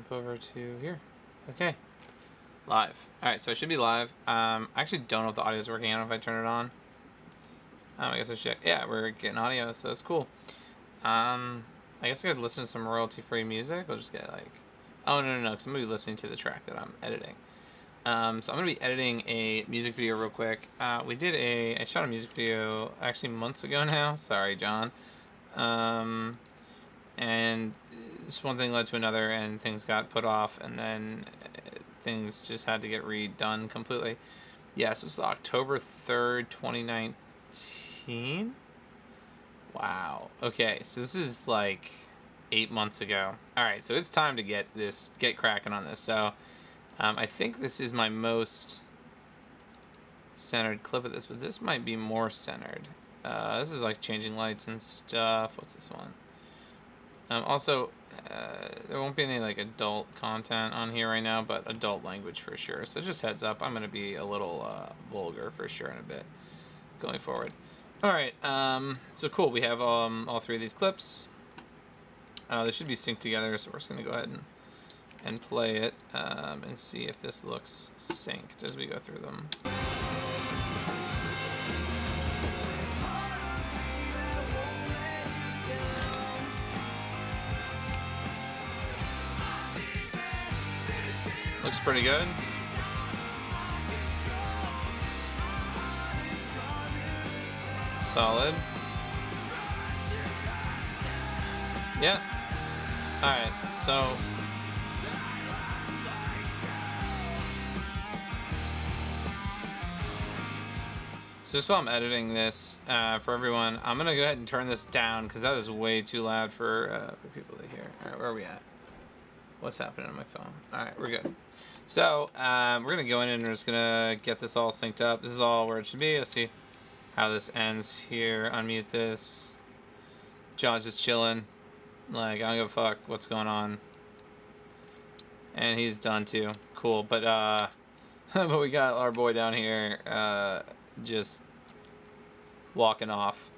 jump over to here. Okay. Live. Alright, so I should be live. I actually don't know if the audio is working. I don't know if I turn it on. I guess I should. Yeah, we're getting audio, so it's cool. I guess I could listen to some royalty-free music. I'll just get like... Oh, no, because I'm going to be listening to the track that I'm editing. So I'm going to be editing a music video real quick. I shot a music video actually months ago now. Sorry, John. And this one thing led to another, and things got put off, and then things just had to get redone completely. Yeah, so it's October 3rd, 2019. Wow. Okay, so this is like 8 months ago. All right, so it's time to get cracking on this. So I think this is my most centered clip of this, but this might be more centered. This is like changing lights and stuff. What's this one? Also, there won't be any like adult content on here right now, but adult language for sure. So just heads up, I'm going to be a little vulgar for sure in a bit going forward. All right, so cool. We have all three of these clips. They should be synced together, so we're just going to go ahead and play it and see if this looks synced as we go through them. Looks pretty good. Solid. Yeah. Alright, so just while I'm editing this for everyone, I'm gonna go ahead and turn this down because that is way too loud for people to hear. Alright, where are we at? What's happening on my phone? Alright, we're good. So, we're going to go in and we're just going to get this all synced up. This is all where it should be. Let's see how this ends here. Unmute this. John's just chilling. Like, I don't give a fuck what's going on. And he's done too. Cool. But, but we got our boy down here just walking off.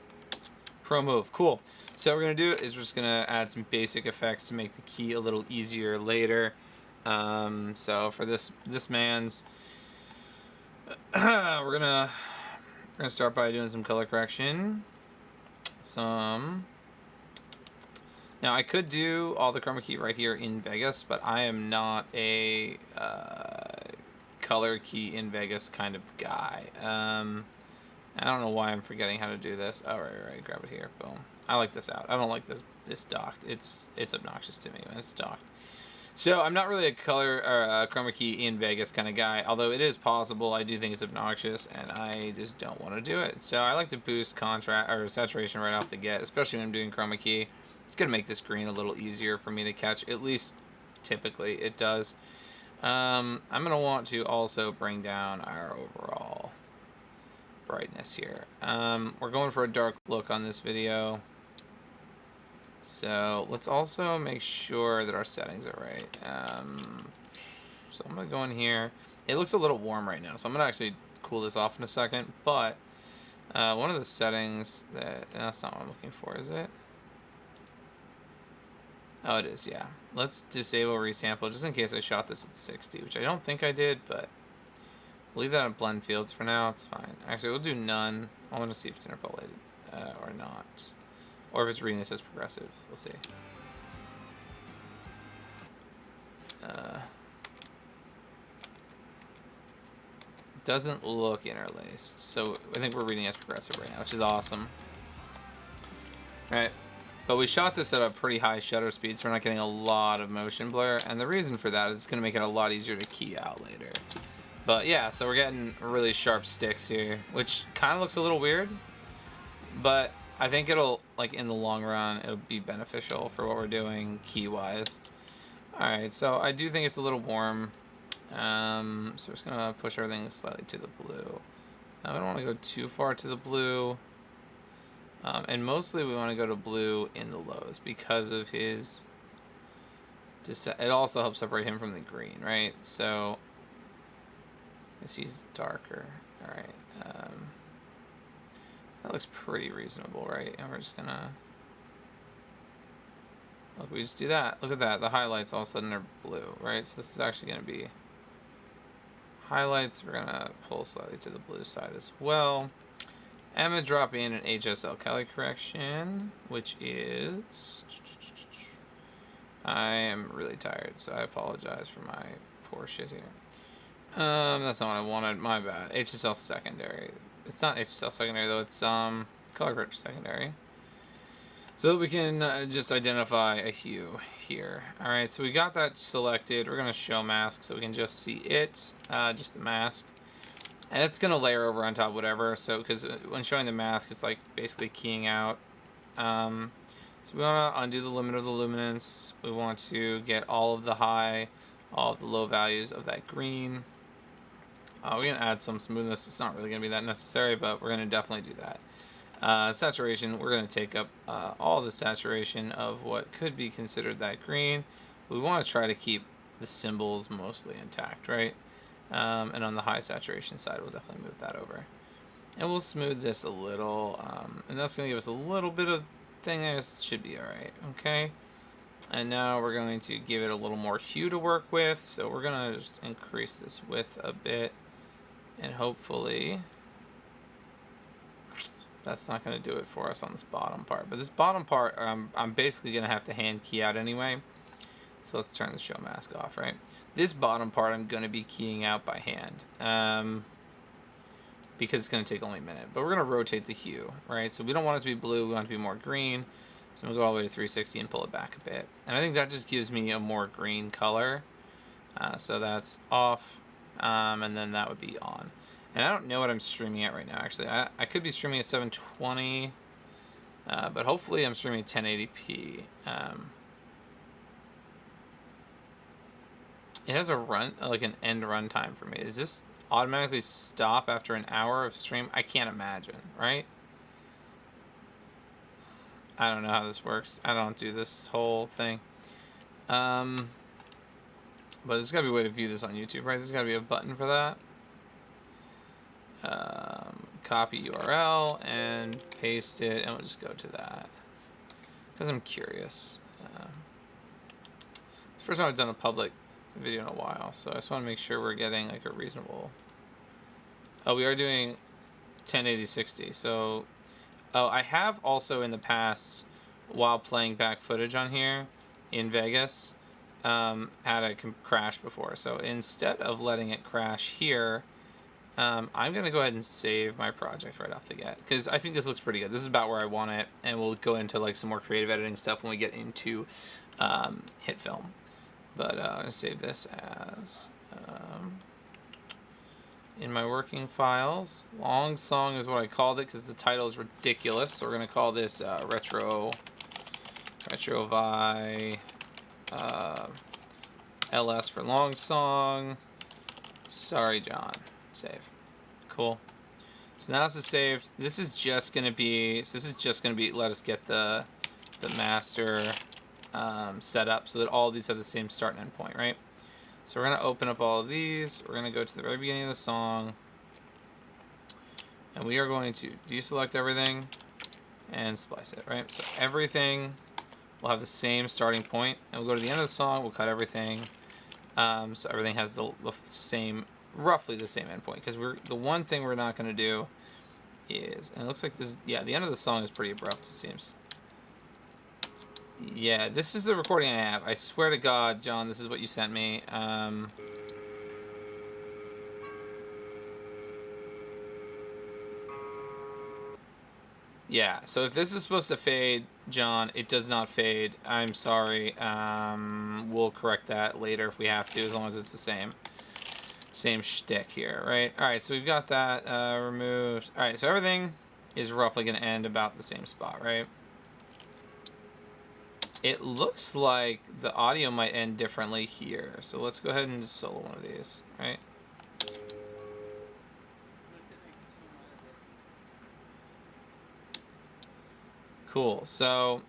Pro move. Cool. So what we're going to do is we're just going to add some basic effects to make the key a little easier later. So for this man's, we're gonna start by doing some color correction. Now I could do all the chroma key right here in Vegas, but I am not a color key in Vegas kind of guy. I don't know why I'm forgetting how to do this. Oh, right, grab it here, boom. I like this out. I don't like this docked. It's obnoxious to me when it's docked. So I'm not really a color or a chroma key in Vegas kind of guy, although it is possible. I do think it's obnoxious, and I just don't want to do it. So I like to boost contrast or saturation right off the get, especially when I'm doing chroma key. It's gonna make this green a little easier for me to catch. At least typically it does. I'm gonna want to also bring down our overall brightness here. We're going for a dark look on this video. So let's also make sure that our settings are right. So I'm going to go in here. It looks a little warm right now, so I'm going to actually cool this off in a second. But one of the settings that's not what I'm looking for, is it? Oh, it is, yeah. Let's disable resample just in case I shot this at 60, which I don't think I did, but we'll leave that on blend fields for now. It's fine. Actually, we'll do none. I want to see if it's interpolated or not. Or if it's reading this as progressive. We'll see. Doesn't look interlaced. So I think we're reading as progressive right now, which is awesome. Alright. But we shot this at a pretty high shutter speed, so we're not getting a lot of motion blur. And the reason for that is it's going to make it a lot easier to key out later. But yeah, so we're getting really sharp sticks here, which kind of looks a little weird. But I think it'll, like, in the long run, it'll be beneficial for what we're doing key-wise. Alright, so I do think it's a little warm. So we're just going to push everything slightly to the blue. Now, we don't want to go too far to the blue. And mostly we want to go to blue in the lows because of his... It also helps separate him from the green, right? So, I guess he's darker. Alright, that looks pretty reasonable, right? And we're just gonna... Look, we just do that. Look at that. The highlights all of a sudden are blue, right? So this is actually going to be highlights. We're going to pull slightly to the blue side as well. I'm going to drop in an HSL color correction, which is... I am really tired, so I apologize for my poor shit here. That's not what I wanted. My bad. HSL secondary. It's not HSL secondary, though. It's color correction secondary. So that we can just identify a hue here. Alright, so we got that selected. We're going to show mask so we can just see it, just the mask. And it's going to layer over on top of whatever. So, because when showing the mask, it's like basically keying out. So we want to undo the limit of the luminance. We want to get all of the high, all of the low values of that green. We're going to add some smoothness. It's not really going to be that necessary, but we're going to definitely do that. Saturation, we're going to take up all the saturation of what could be considered that green. We want to try to keep the symbols mostly intact, right? And on the high saturation side, we'll definitely move that over. And we'll smooth this a little, and that's going to give us a little bit of thing. This should be alright, okay? And now we're going to give it a little more hue to work with, so we're going to just increase this width a bit, and hopefully... that's not going to do it for us on this bottom part. But this bottom part, I'm basically going to have to hand key out anyway. So let's turn the show mask off, right? This bottom part I'm going to be keying out by hand. Because it's going to take only a minute. But we're going to rotate the hue, right? So we don't want it to be blue. We want it to be more green. So I'm going to go all the way to 360 and pull it back a bit. And I think that just gives me a more green color. So that's off. And then that would be on. And I don't know what I'm streaming at right now, actually. I could be streaming at 720, but hopefully I'm streaming at 1080p. It has a run, like an end run time for me. Does this automatically stop after an hour of stream? I can't imagine, right? I don't know how this works. I don't do this whole thing. But there's got to be a way to view this on YouTube, right? There's got to be a button for that. Copy URL and paste it, and we'll just go to that because I'm curious. It's the first time I've done a public video in a while, so I just want to make sure we're getting like a reasonable... oh, we are doing 1080-60. So I have also in the past, while playing back footage on here in Vegas, had a crash before. So instead of letting it crash here, I'm going to go ahead and save my project right off the get, because I think this looks pretty good. This is about where I want it, and we'll go into like some more creative editing stuff when we get into hit film. But I'm going to save this as in my working files. Long Song is what I called it because the title is ridiculous. So we're going to call this Retro Vi LS for Long Song. Sorry, John. Save. Cool. So now this is saved. This is just gonna be let us get the master set up so that all of these have the same start and end point, right? So we're gonna open up all of these. We're gonna go to the very beginning of the song, and we are going to deselect everything and splice it, right? So everything will have the same starting point, and we'll go to the end of the song. We'll cut everything, so everything has the same. Roughly the same endpoint, because the one thing we're not going to do is, and it looks like this, yeah, the end of the song is pretty abrupt, it seems. Yeah, this is the recording I have. I swear to God, John, this is what you sent me. Yeah, so if this is supposed to fade, John, it does not fade. I'm sorry. We'll correct that later if we have to, as long as it's the same shtick here, right? All right, so we've got that removed. All right, so everything is roughly going to end about the same spot, right? It looks like the audio might end differently here. So let's go ahead and just solo one of these, right? Cool, so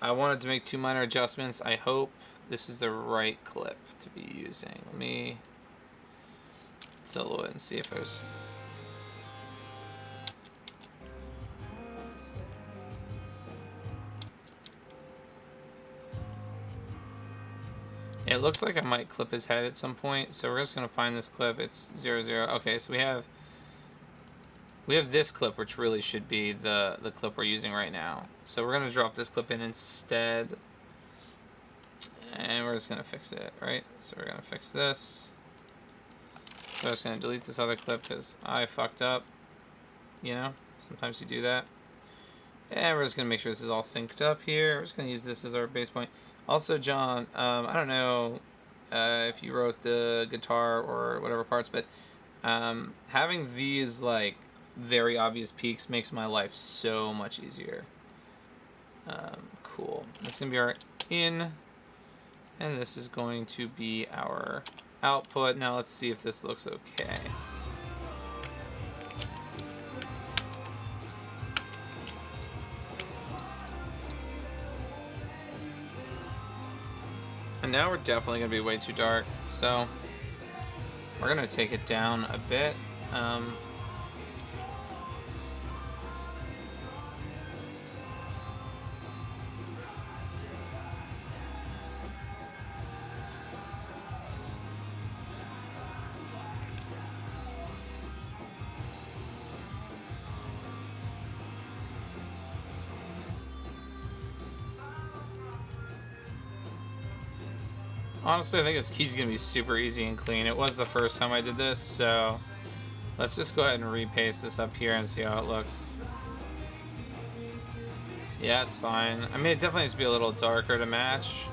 I wanted to make 2 minor adjustments. I hope this is the right clip to be using. Let me solo it and see if there's... It looks like I might clip his head at some point, so we're just gonna find this clip. It's 0, 0. Okay, so we have this clip, which really should be the clip we're using right now. So we're gonna drop this clip in instead, and we're just gonna fix it, right? So we're gonna fix this. So I'm just gonna delete this other clip because I fucked up. You know, sometimes you do that. And we're just gonna make sure this is all synced up here. We're just gonna use this as our base point. Also, John, I don't know if you wrote the guitar or whatever parts, but having these like very obvious peaks makes my life so much easier. Cool. This is gonna be our in, and this is going to be our output. Now let's see if this looks okay. And now we're definitely going to be way too dark, so we're going to take it down a bit. Honestly, I think this key's going to be super easy and clean. It was the first time I did this, so let's just go ahead and repaste this up here and see how it looks. Yeah, it's fine. I mean, it definitely needs to be a little darker to match.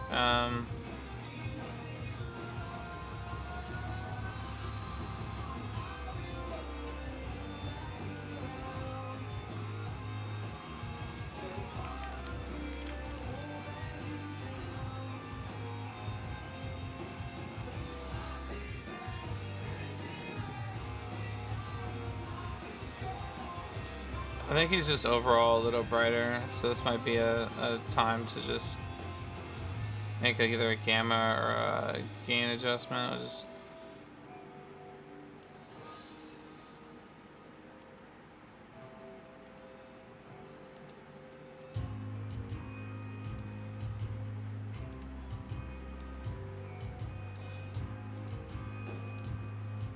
I think he's just overall a little brighter, so this might be a time to just make either a gamma or a gain adjustment. I'll just...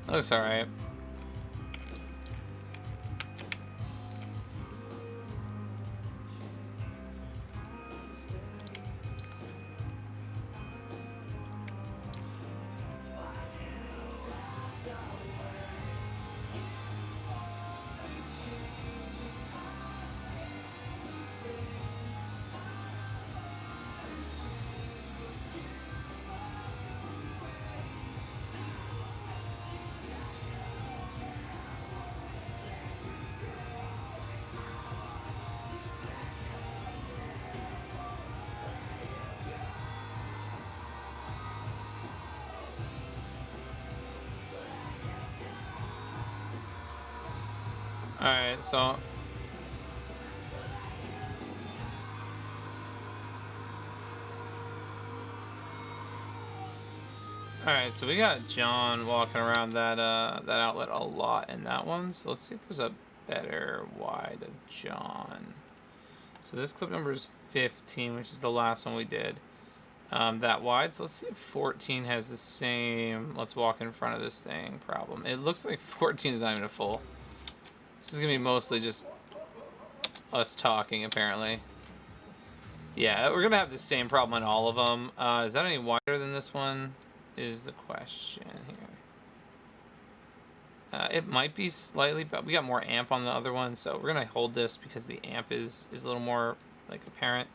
Looks alright. Alright, so... Alright, so we got John walking around that outlet a lot in that one. So let's see if there's a better wide of John. So this clip number is 15, which is the last one we did. That wide. So let's see if 14 has the same let's walk in front of this thing problem. It looks like 14 is not even a full. This is going to be mostly just us talking, apparently. Yeah, we're going to have the same problem on all of them. Is that any wider than this one? Is the question here. It might be slightly, but we got more amp on the other one, so we're going to hold this because the amp is a little more, like, apparent.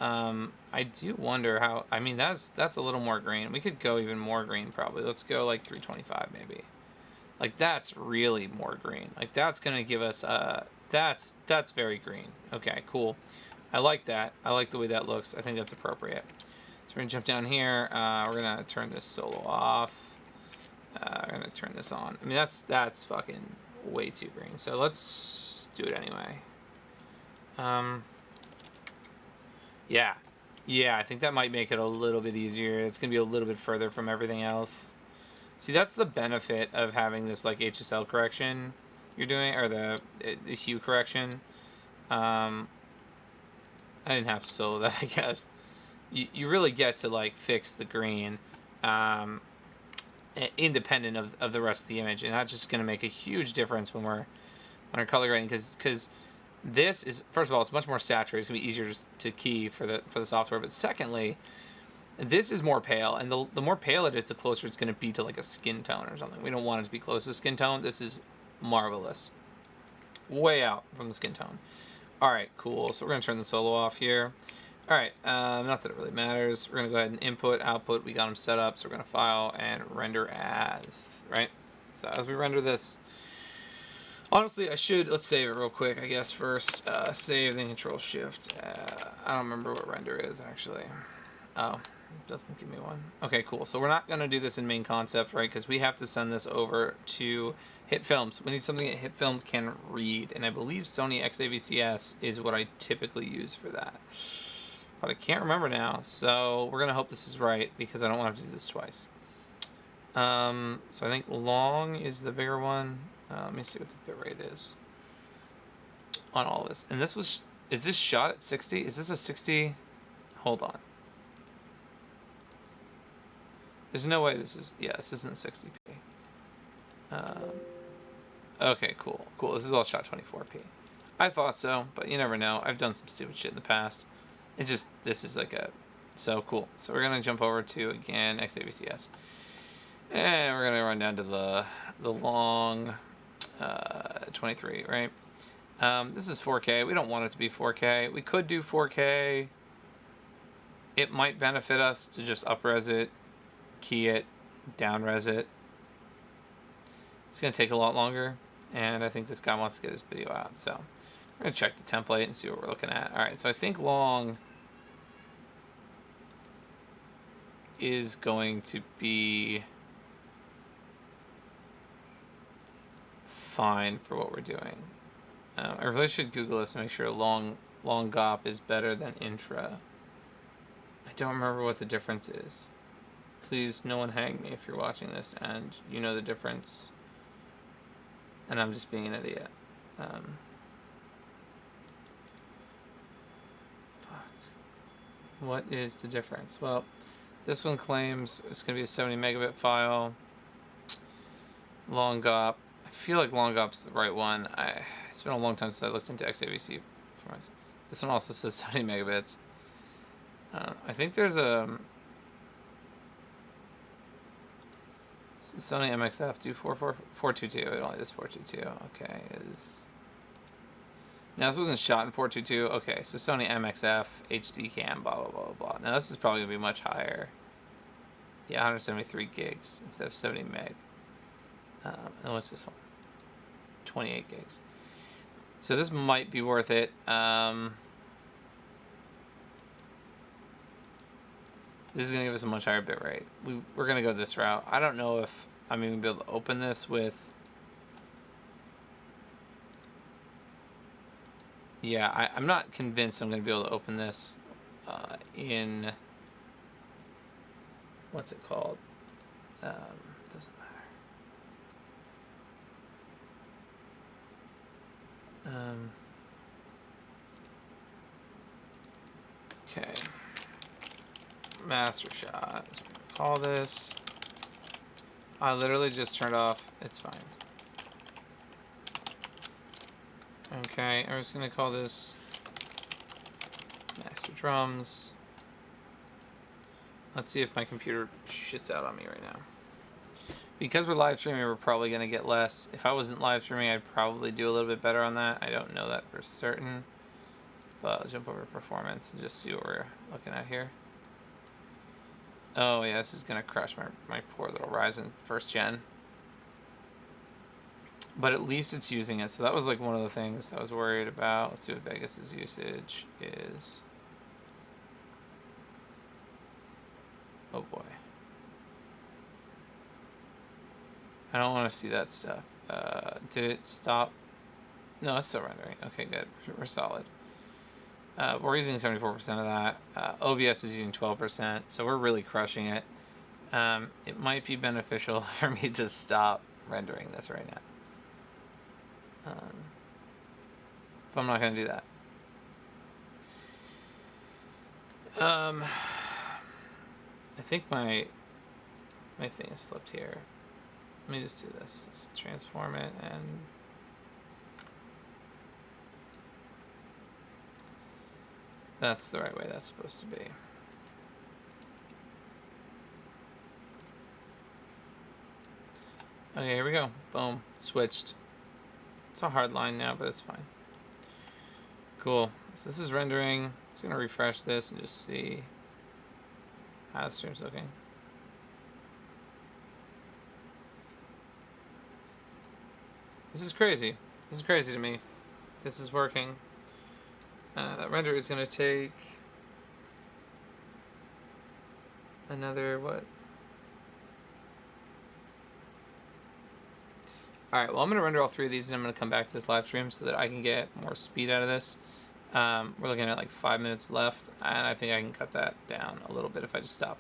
I do wonder how... I mean, that's a little more green. We could go even more green, probably. Let's go, like, 325, maybe. Like, that's really more green. Like, that's going to give us, that's very green. Okay, cool. I like that. I like the way that looks. I think that's appropriate. So we're going to jump down here. We're going to turn this solo off. We're going to turn this on. I mean, that's fucking way too green. So let's do it anyway. Yeah. Yeah, I think that might make it a little bit easier. It's going to be a little bit further from everything else. See, that's the benefit of having this, like, HSL correction you're doing, or the hue correction. I didn't have to solo that, I guess. You really get to, like, fix the green. um, independent of the rest of the image, and that's just going to make a huge difference when we're color grading, because this is, first of all, it's much more saturated. It's going to be easier to key for the software, but secondly, this is more pale, and the more pale it is, the closer it's going to be to like a skin tone or something. We don't want it to be close to a skin tone. This is marvelous. Way out from the skin tone. All right, cool. So we're going to turn the solo off here. All right, not that it really matters. We're going to go ahead and input, output. We got them set up, so we're going to file and render as, right? So as we render this, honestly, let's save it real quick, I guess, first. Save, then Control-Shift. I don't remember what render is, actually. Oh, it doesn't give me one. Okay, cool. So we're not going to do this in main concept, right? Because we have to send this over to HitFilm. So we need something that HitFilm can read. And I believe Sony XAVCS is what I typically use for that. But I can't remember now. So we're going to hope this is right, because I don't want to have to do this twice. So I think long is the bigger one. Let me see what the bitrate is on all this. And is this shot at 60? Is this a 60? Hold on. There's no way this isn't 60p. Okay, cool. This is all shot 24p. I thought so, but you never know. I've done some stupid shit in the past. This is like so cool. So we're gonna jump over to, again, XAVCS. And we're gonna run down to the long 23, right? This is 4K. We don't want it to be 4K. We could do 4K. It might benefit us to just up-res it, key it, down-res it. It's going to take a lot longer, and I think this guy wants to get his video out, so we're going to check the template and see what we're looking at. Alright, so I think long is going to be fine for what we're doing. I really should Google this and make sure long GOP is better than intra. I don't remember what the difference is. Please, no one hang me if you're watching this and you know the difference. And I'm just being an idiot. Fuck. What is the difference? Well, this one claims it's going to be a 70 megabit file. Long GOP. I feel like long GOP's the right one. It's been a long time since I looked into XAVC performance. This one also says 70 megabits. I think there's a Sony MXF 422. It only does 422. Okay, now this wasn't shot in 422. Okay, so Sony MXF HD cam, blah blah blah blah. Now this is probably gonna be much higher. Yeah, 173 gigs instead of 70 meg. And what's this one? 28 gigs. So this might be worth it. This is going to give us a much higher bit rate. We're going to go this route. I don't know if I'm even going to be able to open this with... Yeah, I'm not convinced I'm going to be able to open this in... What's it called? Doesn't matter. Okay. Master shot is what we call this. I literally just turned off. It's fine. Okay, I'm just gonna call this master drums. Let's see if my computer shits out on me right now. Because we're live streaming, we're probably gonna get less. If I wasn't live streaming, I'd probably do a little bit better on that. I don't know that for certain. But I'll jump over to performance and just see what we're looking at here. Oh yeah, this is gonna crush my poor little Ryzen 1st gen. But at least it's using it, so that was like one of the things I was worried about. Let's see what Vegas's usage is. Oh boy. I don't want to see that stuff. Did it stop? No, it's still rendering. Okay, good. We're solid. We're using 74% of that. OBS is using 12%, so we're really crushing it. It might be beneficial for me to stop rendering this right now. But I'm not going to do that. I think my My thing is flipped here. Let me just do this. Let's transform it and that's the right way that's supposed to be. Okay, here we go. Boom. Switched. It's a hard line now, but it's fine. Cool. So this is rendering. I'm just going to refresh this and just see how the stream's looking. This is crazy. This is crazy to me. This is working. That render is going to take another, what? Alright, well, I'm going to render all three of these, and I'm going to come back to this live stream so that I can get more speed out of this. We're looking at like 5 minutes left, and I think I can cut that down a little bit if I just stop